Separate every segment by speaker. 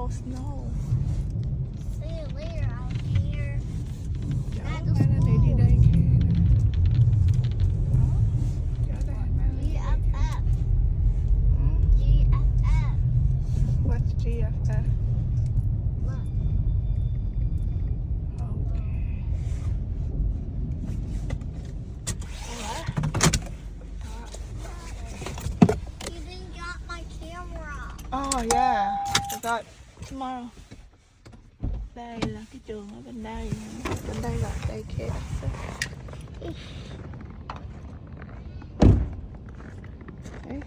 Speaker 1: all snow.
Speaker 2: See you later out here.
Speaker 1: Chở
Speaker 2: At the
Speaker 1: Melanie đi
Speaker 2: school.
Speaker 1: đây kia nè. Đó, chở đây Melanie.
Speaker 2: GFF.
Speaker 1: Ừ.
Speaker 2: GFF.
Speaker 1: What's GFF?
Speaker 2: Look.
Speaker 1: Okay. Alright.
Speaker 2: You didn't got my camera.
Speaker 1: Oh yeah, forgot tomorrow. Đây là cái trường ở bên đây. Bên đây là daycare. Đấy.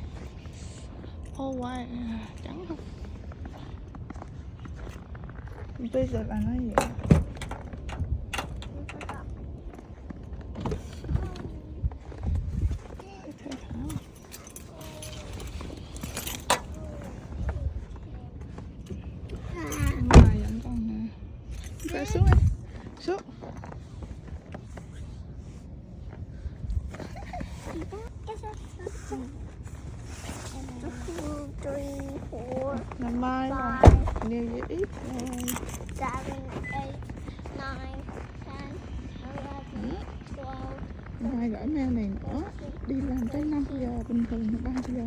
Speaker 1: Ô wow, trắng không? Bây giờ là nói gì? Thể thao. Ngoài vẫn còn nè. Rồi xuống đi. Xuống.
Speaker 2: Two, three, four,
Speaker 1: Ngày mai là
Speaker 2: five,
Speaker 1: New Year Eve rồi.
Speaker 2: 7, 8, 9, 10, 11, 12,
Speaker 1: Mai gửi mail này nữa. Đi làm tới 5 giờ, bình thường là 3 giờ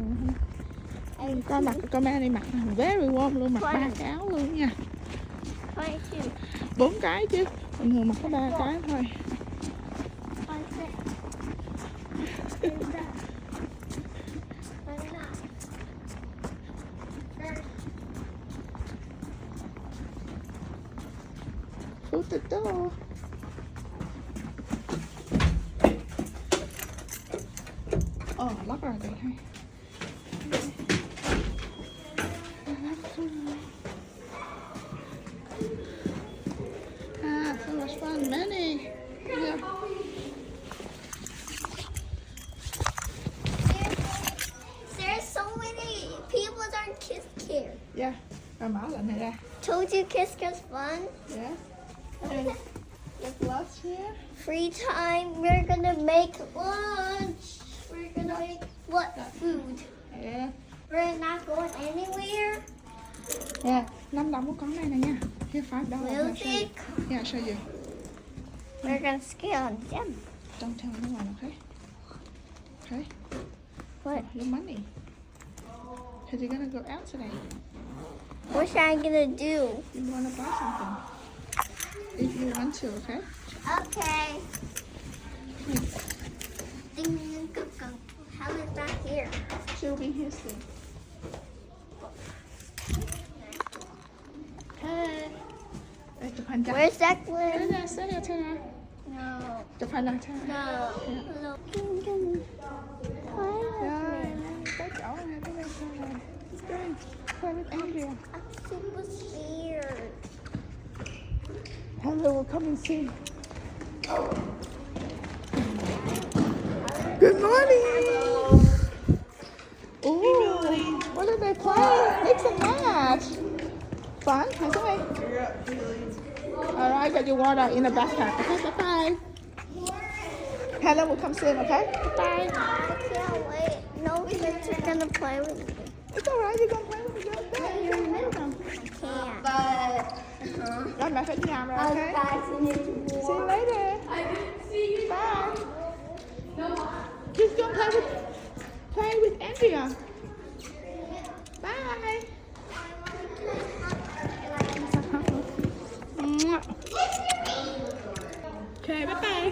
Speaker 1: thôi. Con mặc con mail này mặc very warm luôn, mặc 3 cái áo luôn nha.
Speaker 2: 22,
Speaker 1: 4 cái chứ. Bình thường mặc có 3 cái thôi.
Speaker 2: 26, 27, 29, 30.
Speaker 1: Phút từ đó. Lắc rồi đây hay. So much fun, Manny. Yeah.
Speaker 2: There's so many people that aren't Kiss Care.
Speaker 1: Yeah. Rồi mở lệnh này ra.
Speaker 2: Told you Kiss Care's fun.
Speaker 1: Yeah. And there's lots here.
Speaker 2: Free time, we're gonna make lunch. We're gonna make what food?
Speaker 1: Yeah.
Speaker 2: We're not going anywhere.
Speaker 1: Yeah. 5 đồng của con này nè nha. Here $5. I'll show you.
Speaker 2: Music.
Speaker 1: Yeah, I'll show you.
Speaker 2: We're gonna scale them.
Speaker 1: Don't tell anyone, okay? Okay.
Speaker 2: What?
Speaker 1: Your money. Because you're gonna go out today.
Speaker 2: What should I gonna do?
Speaker 1: You wanna buy something? If you want to, okay?
Speaker 2: Okay. Ding ding ding ding. How is that here?
Speaker 1: She'll be here soon. Okay. Đây, chụp hình cho.
Speaker 2: Where's that
Speaker 1: Đây
Speaker 2: one?
Speaker 1: nè, xếp vô thế nè.
Speaker 2: No.
Speaker 1: Chụp hình nào cho.
Speaker 2: No. Hello. Ding ding.
Speaker 1: Rồi, tới chỗ này, tới đây sao rồi. Let's go. Play with Andrea.
Speaker 2: I'm super scared.
Speaker 1: Hello, we're coming soon. Good morning. Ooh, what are they playing? Mix and match. Fun, isn't it? All right, got your water in the backpack. Okay, bye-bye. Helen will come soon, okay? Bye.
Speaker 2: I can't wait. No kids are gonna play with me.
Speaker 1: It's all right, you're going to play with your dad. You're in welcome.
Speaker 2: I can't.
Speaker 1: Rồi, mẹ phải đi làm rồi, okay?
Speaker 2: vaccinated.
Speaker 1: See you later.
Speaker 2: I didn't see you.
Speaker 1: Bye. Just go play with Andrea. Bye. Okay, bye-bye.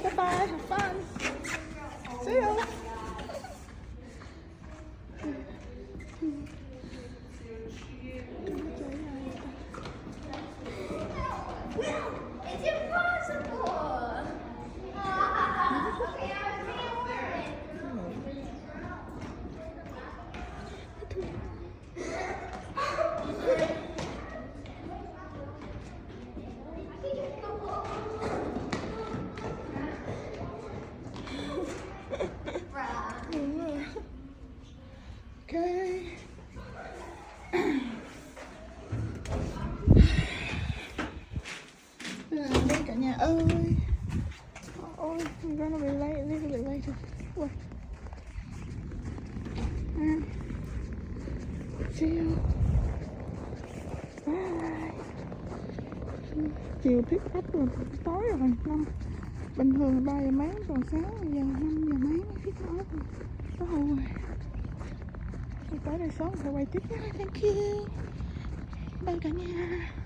Speaker 1: Bye-bye, have fun. See you.
Speaker 2: It's impossible.
Speaker 1: Okay. Đây cả nhà ơi. Oh, we're gonna be late, a little bit later. What? See you. Chiều tiếp khách rồi, tối rồi. Năm bình thường 3 giờ mấy, còn sáng giờ 5 giờ mấy mới tiếp khách rồi. Có hầu rồi. Tới đây sớm phải quay tiếp nha. Thank you. Bye cả nhà.